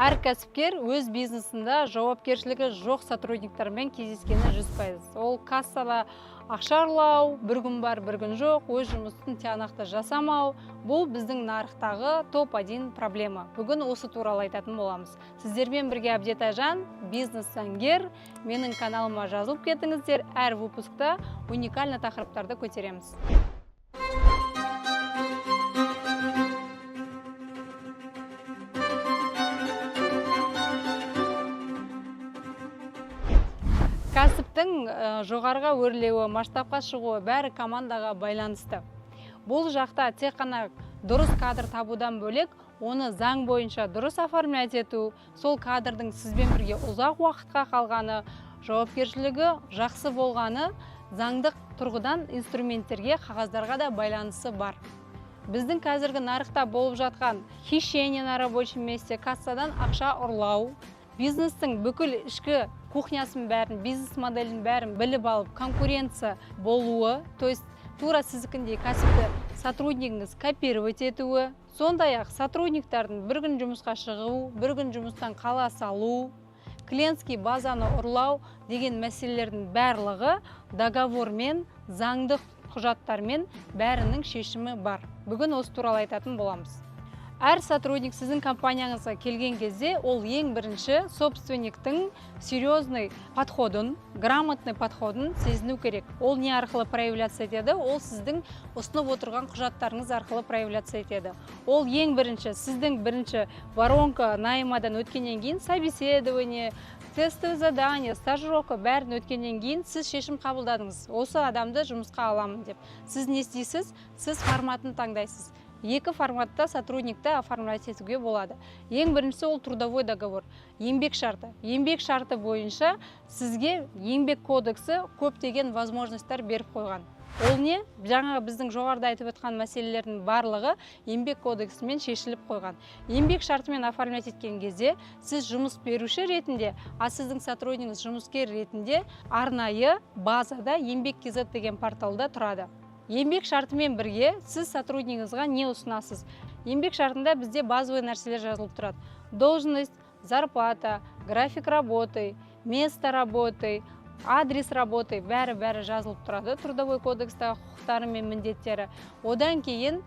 Әр кәсіпкер өз бизнесінде жауапкершілігі жоқ сотрудниктармен кездескені 100%. Ол кассада ақша ұрлау, бір күн бар, бір күн жоқ, өз жұмысын тиянақты жасамау. Бұл біздің нарықтағы топ-1 проблема. Бүгін осы туралы айтатын боламыз. Сіздермен бірге Әбдет Айжан, бизнес-заңгер. Менің каналыма жазылып кетіңіздер. Әр выпускта уникальны тақырыптарды көтереміз. Кәсіптің жоғарыға өрлеуі, масштабқа шығуы бәрі командаға байланысты. Бұл жақта тек қана дұрыс кадр табудан бөлек, оны заң бойынша дұрыс оформлять ету, сол кадрдың сізбен бірге ұзақ уақытқа қалғаны, жауапкершілігі жақсы болғаны, заңдық тұрғыдан инструменттерге, қағаздарға да байланысы бар. Біздің қазіргі нарықта болып жатқан хищение на рабочем месте, кассадан ақша ұрлау, бизнестің бүкіл ішкі кухнясын бәрін, бизнес моделін бәрін біліп алып, конкуренция болуы, то есть тура сіздікіндей кәсіпті сотруднигіңіз копировать етуі, сондай-ақ сотрудниктардың бір күн жұмысқа шығу, бір күн жұмыстан қала салу, клиентский базаны ұрлау деген мәселелердің барлығы договормен, заңдық құжаттармен бәрінің шешімі бар. Бүгін осы туралы айтатын боламыз. Әр сотрудник сіздің компанияңызға келген кезде, ол ең бірінші собственниктің серьезный подходын, грамотный подходын сезіну керек. Ол не арқылы проявляция етеді? Ол сіздің ұсынып отырған құжаттарыңыз арқылы проявляция етеді. Ол ең бірінші, сіздің бірінші воронка наймадан өткеннен кейін собеседование, тестовое задание, стажировка бәрін өткеннен кейін сіз шешім қабылдадыңыз. Осы адамды жұмысқа аламын деп. Сіз не істейсіз? Сіз форматын таңдайсыз. Екі форматта сотрудникті оформлять етуге болады. Ең біріншісі ол трудовой договор, еңбек шарты. Еңбек шарты бойынша сізге еңбек кодексі көптеген возможностьтар беріп қойған. Ол не? Жаңағы біздің жоғарыда айтып өткен мәселелердің барлығы еңбек кодексімен шешіліп қойған. Еңбек шартымен оформлять еткен кезде сіз жұмыс беруші ретінде, а сіздің сотруднигіңіз жұмыскер ретінде арнайы базада еңбек.kz деген порталда тұрады. Еңбек шартымен бірге сіз сотруднигіңізға не ұсынасыз? Еңбек шартында бізде базовый нәрселер жазылып тұрады. Должность, зарплата, график работы, место работы, адрес работы бәрі жазылып тұрады. Трудовой кодекстағы құқықтары мен міндеттері. Одан кейін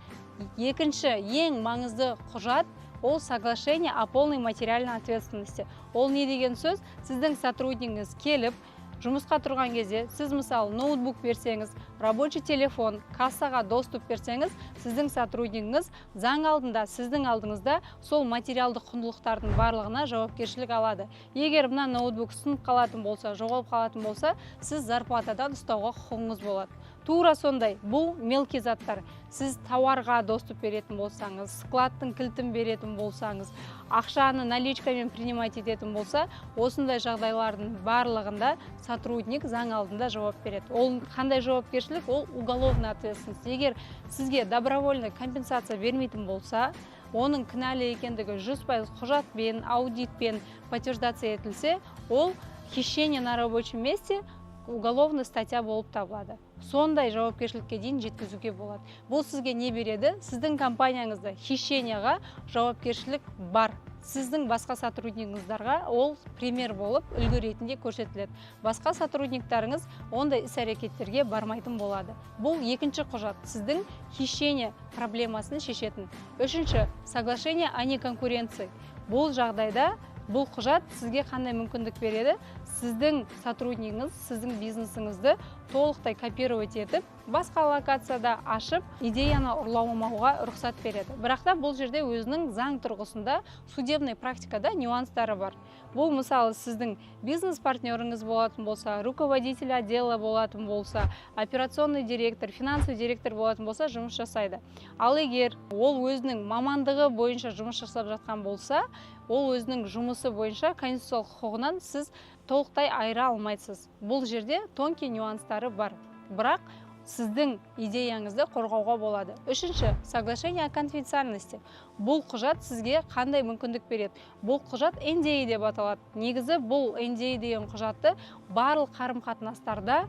екінші ең маңызды құжат ол соглашение о полной материальной ответственности. Ол не деген сөз? Сіздің сотруднигіңіз келіп, жұмысқа тұрған кезде, сіз мысалы ноутбук берсеңіз, рабочий телефон, кассаға доступ берсеңіз, сіздің сотруднигіңіз заң алдында, сіздің алдыңызда сол материалдық құндылықтардың барлығына жауапкершілік алады. Егер мына ноутбук сынып қалатын болса, жоғалып қалатын болса, сіз зарплатадан ұстауға құқығыңыз болады. Тура сондай, бұл мелкий заттар. Сіз тауарға доступ беретін болсаңыз, складтың кілтін беретін болсаңыз, ақшаны наличкамен принимать ететін болса, осындай жағдайлардың барлығында сотрудник заң алдында жауап береді. Ол қандай жауапкершілік? Ол уголовный ответственность. Егер сізге добровольный компенсация бермейтін болса, оның кінәлі екендігі 100% құжатпен, аудитпен подтверждация етілсе, ол хищение на рабочем месте уголовный статья болып табылады. Сондай жауапкершілікке дейін жеткізуге болады. Бұл сізге не береді? Сіздің компанияңызда хищенияға жауапкершілік бар. Сіздің басқа сотруднигіңіздарға ол пример болып үлгі ретінде көрсетіледі. Басқа сотрудниктарыңыз ондай іс-әрекеттерге бармайтын болады. Бұл екінші құжат, сіздің хищение проблемасын шешетін. Үшінші, соглашение о неконкуренции. Бұл жағдайда бұл құжат сізге қандай мүмкіндік береді? Сіздің сотруднигіңіз, сіздің бизнесіңізді толықтай копировать етіп, басқа локацияда ашып, идеяны ұрламауға рұқсат береді. Бірақ та бұл жерде өзінің заң тұрғысында, судебный практикада нюанстары бар. Бұл мысалы сіздің бизнес партнеріңіз болатын болса, руководитель отдела болатын болса, операционный директор, финансовый директор болатын болса, жұмыс жасайды. Ал егер ол өзінің мамандығы бойынша жұмыс жасап жатқан болса, ол өзінің жұмысы бойынша конституциялық құқығынан сіз толықтай айыра алмайсыз. Бұл жерде тонкий нюанстары бар. Бірақ сіздің идеяңызды қорғауға болады. Үшінші, соглашение о конфиденциальности. Бұл құжат сізге қандай мүмкіндік береді? Бұл құжат NDA деп аталады. Негізі бұл NDA деген құжатты барлық қарым-қатынастарда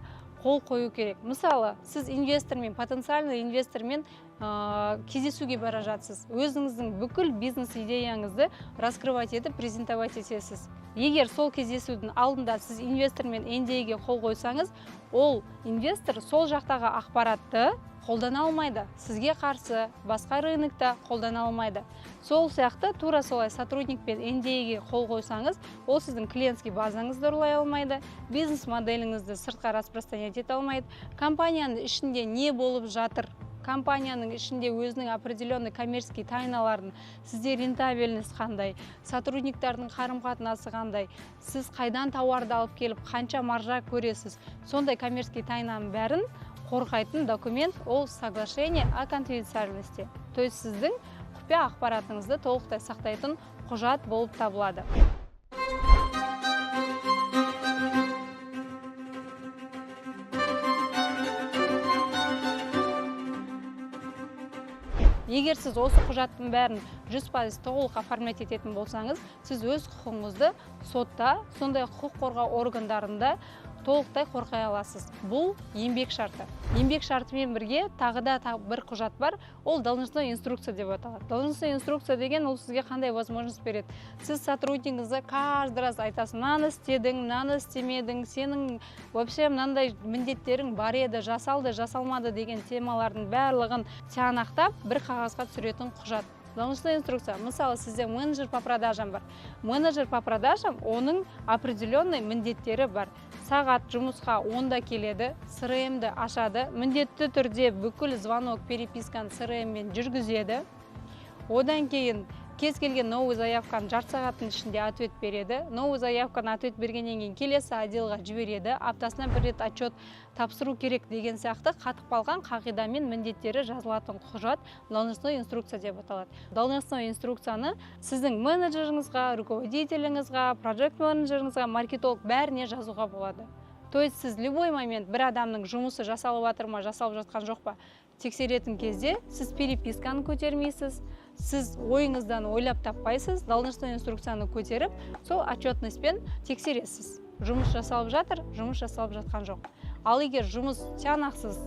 қол қою керек. Мысалы, сіз инвестормен, потенциальный инвестормен кездесуге бара жатсыз. Өзіңіздің бүкіл бизнес идеяңызды раскрывать етіп, презентовать етесіз. Егер сол кездесудің алдында сіз инвестормен NDA-ге қол қойсаңыз, ол инвестор сол жақтағы ақпаратты қолдана алмайды. Сізге қарсы басқа рынокта қолдана алмайды. Сол сияқты тура солай сотрудникпен NDA-ге қол қойсаңыз, ол сіздің клиентский базаңызды ұрлай алмайды, бизнес моделіңізді сыртқа распространять ете алмайды, компанияның ішінде не болып жатыр, компанияның ішінде өзінің определенный коммерческий тайналарын, сізде рентабельность қандай, сотрудниктардың қарым-қатынасы қандай, сіз қайдан тауарды алып келіп, қанша маржа көресіз, сондай коммерческий тайнаның бәрін қорғайтын документ ол соглашение о конфиденциальности. То есть сіздің құпия ақпаратыңызды толықтай сақтайтын құжат болып табылады. Егер сіз осы құжаттың бәрін 100% толық оформлять ететін болсаңыз, сіз өз құқығыңызды сотта, сондай құқық қорғау органдарында толықтай қорғай аласыз. Бұл еңбек шарты. Еңбек шартымен бірге тағы да бір құжат бар, ол должностной инструкция деп аталады. Должностной инструкция деген ол сізге қандай возможность береді. Сіз сотруднигіңізге каждый раз айтасыз, мынаны істедің, мынаны істемедің, сенің вообще мынандай міндеттерің бар еді, жасалды, жасалмады деген темалардың барлығын тиянақтап бір қағазға түсіретін құжат. Должностная инструкция. Мысалы, сізде менеджер по продажам бар. Менеджер по продажам, оның определенный міндеттері бар. Сағат жұмысқа 10-да келеді, CRM-ді ашады, міндетті түрде бүкіл звонок, переписканы CRM-мен жүргізеді. Одан кейін кез келген новый заявканы жарты сағаттың ішінде ответ береді. Новый заявканы ответ бергеннен кейін келесі отделға жібереді. Аптасына бір рет отчет тапсыру керек деген сияқты қатып қалған қағидамен міндеттері жазылатын құжат должностной инструкция деп аталады. Должностной инструкцияны сіздің менеджеріңізға, руководителіңізға, проект менеджеріңізға, маркетолог бәріне жазуға болады. То есть сіз любой момент бір адамның жұмысы жасалып жатыр ма, жасалып жатқан жоқ па тексеретін кезде сіз переписканы көтермейсіз, сіз ойыңыздан ойлап таппайсыз, должностной инструкцияны көтеріп, сол отчетностьпен тексересіз. Жұмыс жасалып жатыр, жұмыс жасалып жатқан жоқ. Ал егер жұмыс тиянақсыз,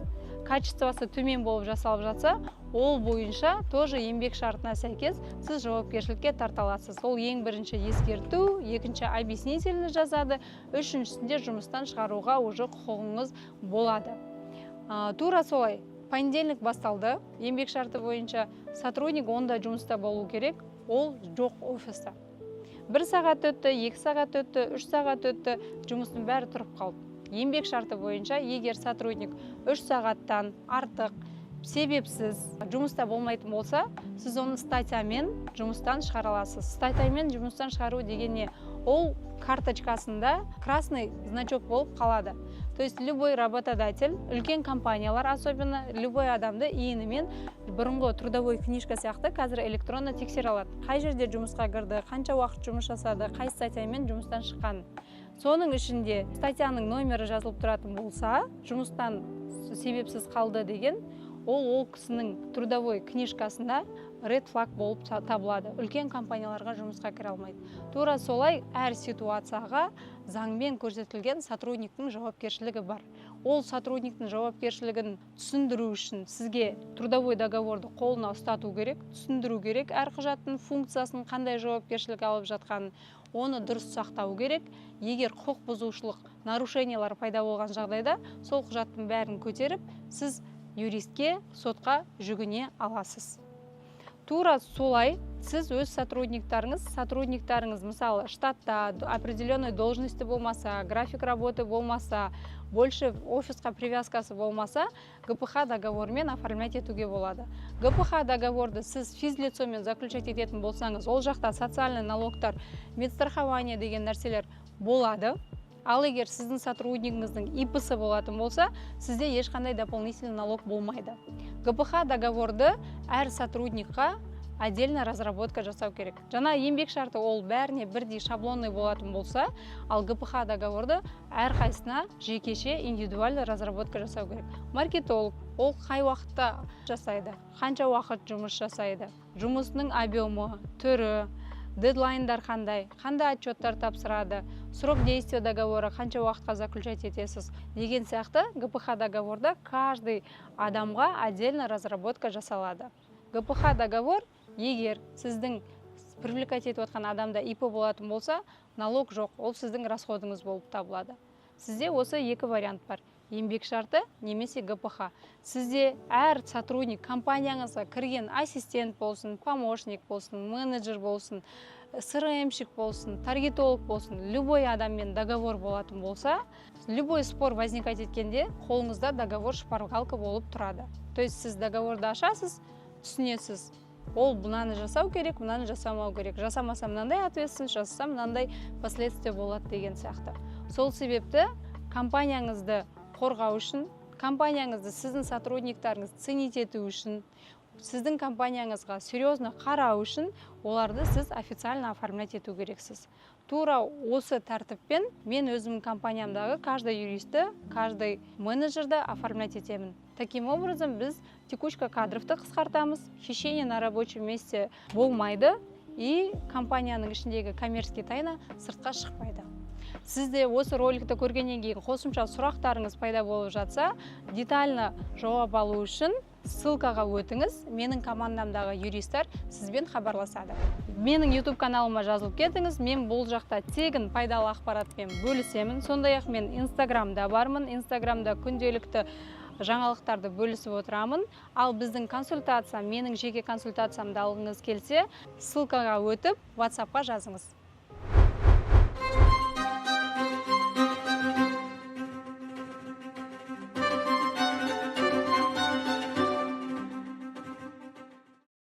качествосы төмен болып жасалып жатса, ол бойынша тоже еңбек шартына сәйкес сіз жауапкершілікке тартыласыз. Ол ең бірінші ескерту, екінші объяснительный жазады, үшіншісінде жұмыстан шығаруға уже құқығыңыз болады. Тура солай. Понедельник басталды, еңбек шарты бойынша сотрудник 10-да жұмыста болу керек, ол жоқ офиста. 1 сағат өтті, 2 сағат өтті, 3 сағат өтті, жұмыстың бәрі тұрып қалды. Еңбек шарты бойынша, егер сотрудник 3 сағаттан артық, себепсіз жұмыста болмайтын болса, сіз оны статьямен жұмыстан шығара аласыз. Статьямен жұмыстан шығару дегенне, ол карточкасында красный значок болып қалады. То есть любой работодатель, үлкен компаниялар особенно, любой адамды иінімен бұрынғы трудовой книжка сияқты қазір электронно тексере алады. Қай жерде жұмысқа кірді, қанша уақыт жұмыс жасады, қай статьямен жұмыстан шыққан. Соның ішінде статьяның номері жазылып тұратын болса, жұмыстан себепсіз қалды деген, ол кісінің трудовой книжкасында red flag болып табылады. Үлкен компанияларға жұмысқа кіре алмайды. Тура солай әр ситуацияға заңмен көрсетілген сотрудниктің жауапкершілігі бар. Ол сотрудниктің жауапкершілігін түсіндіру үшін сізге трудовой договорды қолына ұстату керек, түсіндіру керек, әр құжаттың функциясын қандай жауапкершілік алып жатқанын, оны дұрыс сақтау керек. Егер құқық бұзушылық, нарушениялар пайда болған жағдайда, сол құжаттың бәрін көтеріп, сіз юристке, сотқа жүгіне аласыз. Тура солай сіз өз сотрудниктарыңыз мысалы штатта определенной должности болмаса, график работы болмаса, больше офисқа привязкасы болмаса, ГПХ договормен оформлять етуге болады. ГПХ договорды сіз физлицомен заключать ететін болсаңыз, ол жақта социальный налогтар, медстрахование деген нәрселер болады. Ал егер сіздің сотруднигіңіздің ИП-сы болатын болса, сізде ешқандай дополнительный налог болмайды. ГПХ договорды әр сотрудникқа отдельно разработка жасау керек. Жана еңбек шарты ол бәріне бірдей шаблонный болатын болса, ал ГПХ договорды әр қайсына жекеше индивидуальный разработка жасау керек. Маркетолог ол қай уақытта жасайды, қанша уақыт жұмыс жасайды, жұмысының объемы, түрі, дедлайндар қандай отчеттар тапсырады, срок действия договора қанша уақытқа заключать етесіз деген сияқты ГПХ договорда каждый адамға отдельно разработка жасалады. ГПХ договор егер сіздің привлекать етіп отқан адамда ИП болатын болса, налог жоқ, ол сіздің расходыңыз болып табылады. Сізде осы екі вариант бар. Еңбек шарты немесе ГПХ. Сізде әр сотрудник компанияңызға кірген ассистент болсын, помощник болсын, менеджер болсын, СРМщик болсын, таргетолог болсын, любой адаммен договор болатын болса, любой спор возникать еткенде қолыңызда договор шпаргалка болып тұрады. То есть сіз договорды ашасыз, түсінесіз. Ол мынаны жасау керек, мынаны жасамау керек. Жасамаса мынандай ответственность, жасаса мынандай последствия болады деген сияқты. Сол себепті компанияңызды қорғау үшін, компанияңызды сіздің сотрудниктарыңыз ценить ету үшін, сіздің компанияңызға серьезно қарау үшін оларды сіз официально оформлять ету керексіз. Тура осы тәртіппен мен өзімнің компаниямдағы каждый юристті, каждый менеджерді оформлять етемін. Таким образом, біз текучка кадрывты қысқартамыз, хищение на рабочем месте болмайды и компанияның ішіндегі коммерческий тайна сыртқа шықпайды. Сізде осы роликті көргеннен кейін қосымша сұрақтарыңыз пайда болып жатса, детально жауап алу үшін ссылкаға өтіңіз, менің командамдағы юристтер сізбен хабарласады. Менің YouTube каналыма жазылып кетіңіз, мен бұл жақта тегін пайдалы ақпаратпен бөлісемін. Сондай-ақ мен Инстаграмда бармын, Инстаграмда күнделікті жаңалықтарды бөлісіп отырамын. Ал біздің консультация, менің жеке консультациямды алғыңыз келсе, ссылкаға өтіп, WhatsAppқа жазыңыз.